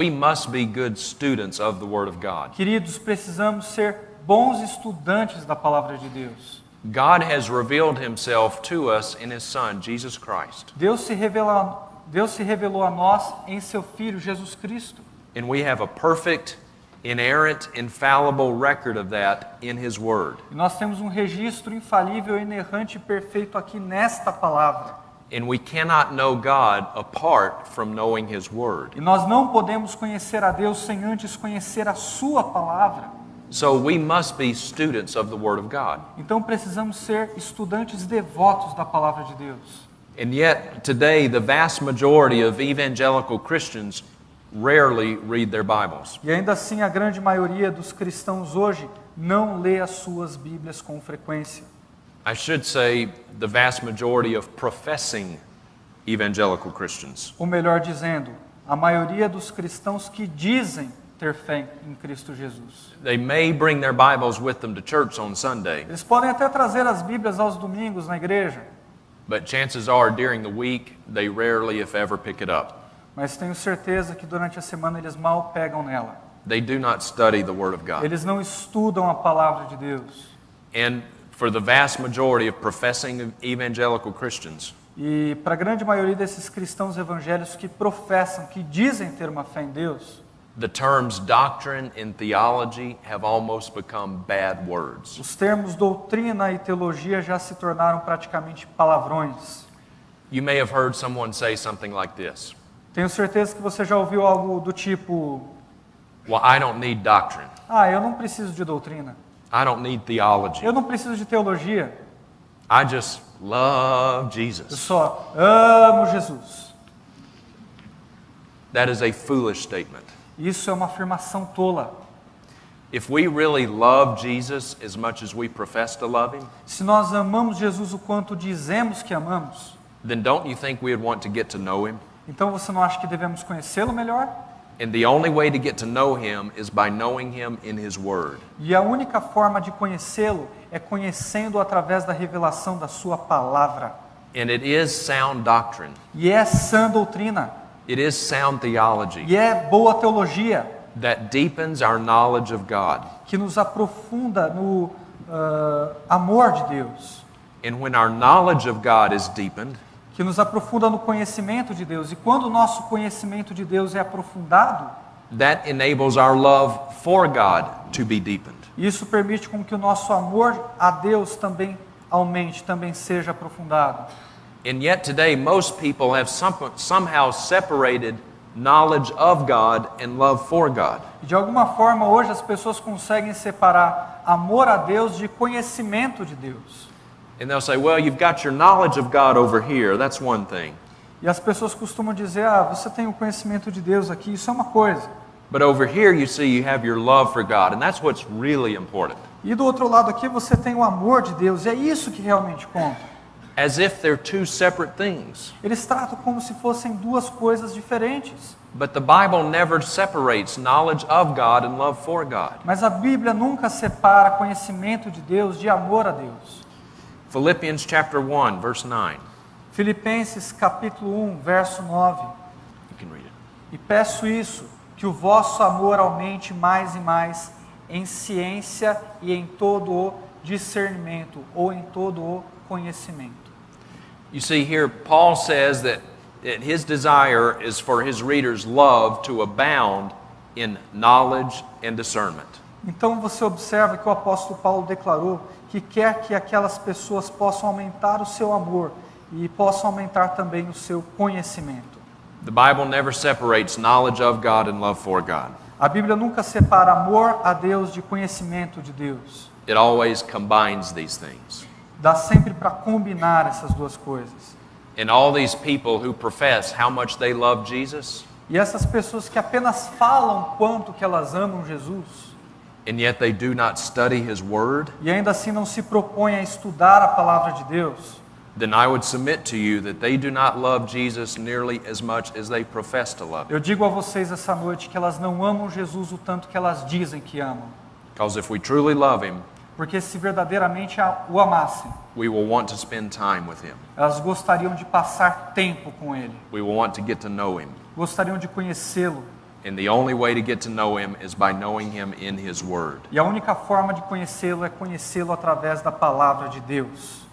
We must be good students of the Word of God. Queridos, precisamos ser bons estudantes da palavra de Deus. God has revealed Himself to us in His Son, Jesus Christ. Deus se revelou a nós em seu Filho, Jesus Cristo. And we have a perfect, inerrant, infallible record of that in His Word. E nós temos registro infalível, inerrante e perfeito aqui nesta palavra. And we cannot know God apart from knowing His Word. E nós não podemos conhecer a Deus sem antes conhecer a sua palavra. So we must be students of the Word of God. Então precisamos ser estudantes devotos da palavra de Deus. And yet, today, the vast majority of evangelical Christians rarely read their Bibles. E ainda assim, a grande maioria dos cristãos hoje não lê as suas Bíblias com frequência. I should say the vast majority of professing evangelical Christians. Ou melhor dizendo, a maioria dos cristãos que dizem ter fé em Cristo Jesus. They may bring their Bibles with them to church on Sunday, Eles podem até trazer as Bíblias aos domingos na igreja, but chances are during the week they rarely, if ever, pick it up. mas tenho certeza que durante a semana eles mal pegam nela. They do not study the Word of God. Eles não estudam a palavra de Deus. And for the vast majority of professing evangelical Christians, E para a grande maioria desses cristãos evangélicos que professam, que dizem ter uma fé em Deus, the terms doctrine and theology have almost become bad words. os termos doutrina e teologia já se tornaram praticamente palavrões. You may have heard someone say something like this: Tenho certeza que você já ouviu algo do tipo: well, I don't need doctrine. eu não preciso de doutrina. I don't need theology. Eu não preciso de teologia. I just love Eu Jesus. só amo Jesus. That is a foolish statement. Isso é uma afirmação tola. If we really love Jesus as much as we profess to love Him, Se nós amamos Jesus o quanto dizemos que amamos, then don't you think we would want to get to know Him? então você não acha que devemos conhecê-lo melhor? And the only way to get to know Him is by knowing Him in His Word. E a única forma de conhecê-lo é conhecendo através da revelação da sua palavra. And it is sound doctrine. E é sã doutrina. It is sound theology E é boa teologia that deepens our knowledge of God. que nos aprofunda no amor de Deus. And when our knowledge of God is deepened, Que nos aprofunda no conhecimento de Deus. E quando o nosso conhecimento de Deus é aprofundado, that enables our love for God to be deepened. isso permite com que o nosso amor a Deus também aumente, também seja aprofundado. And yet today, most people have somehow separated knowledge of God and love for God. E de alguma forma, hoje as pessoas conseguem separar amor a Deus de conhecimento de Deus. And they'll say, well, you've got your knowledge of God over here. That's one thing. E as pessoas costumam dizer, você tem o conhecimento de Deus aqui, isso é uma coisa. But over here, you see, you have your love for God. And that's what's really important. E do outro lado aqui você tem o amor de Deus, e é isso que realmente conta. As if they're two separate things. Eles tratam como se fossem duas coisas diferentes. But the Bible never separates knowledge of God and love for God. Mas a Bíblia nunca separa conhecimento de Deus de amor a Deus. Philippians chapter 1, verse 9. Filipenses capítulo 1, verso 9. You can read it. E peço isso, que o vosso amor aumente mais e mais em ciência e em todo o discernimento, ou em todo o conhecimento. You see here, Paul says that his desire is for his readers' love to abound in knowledge and discernment. Então você observa que o apóstolo Paulo declarou que quer que aquelas pessoas possam aumentar o seu amor e possam aumentar também o seu conhecimento. The Bible never separates knowledge of God and love for God. A Bíblia nunca separa amor a Deus de conhecimento de Deus. It always combines these things. Dá sempre para combinar essas duas coisas. And all these people who profess how much they love Jesus, E essas pessoas que apenas falam quanto que elas amam Jesus, and yet they do not study His Word, e ainda assim não se propõem a estudar a palavra de Deus, then I would submit to you that they do not love Jesus nearly as much as they profess to love Him. eu digo a vocês essa noite que elas não amam Jesus o tanto que elas dizem que amam. Because if we truly love Him, Porque se verdadeiramente o amassem, we will want to spend time with Him. elas gostariam de passar tempo com Ele, We will want to get to know Him. gostariam de conhecê-lo. And the only way to get to know Him is by knowing Him in His Word. E a única forma de conhecê-lo é conhecê-lo através da palavra de Deus.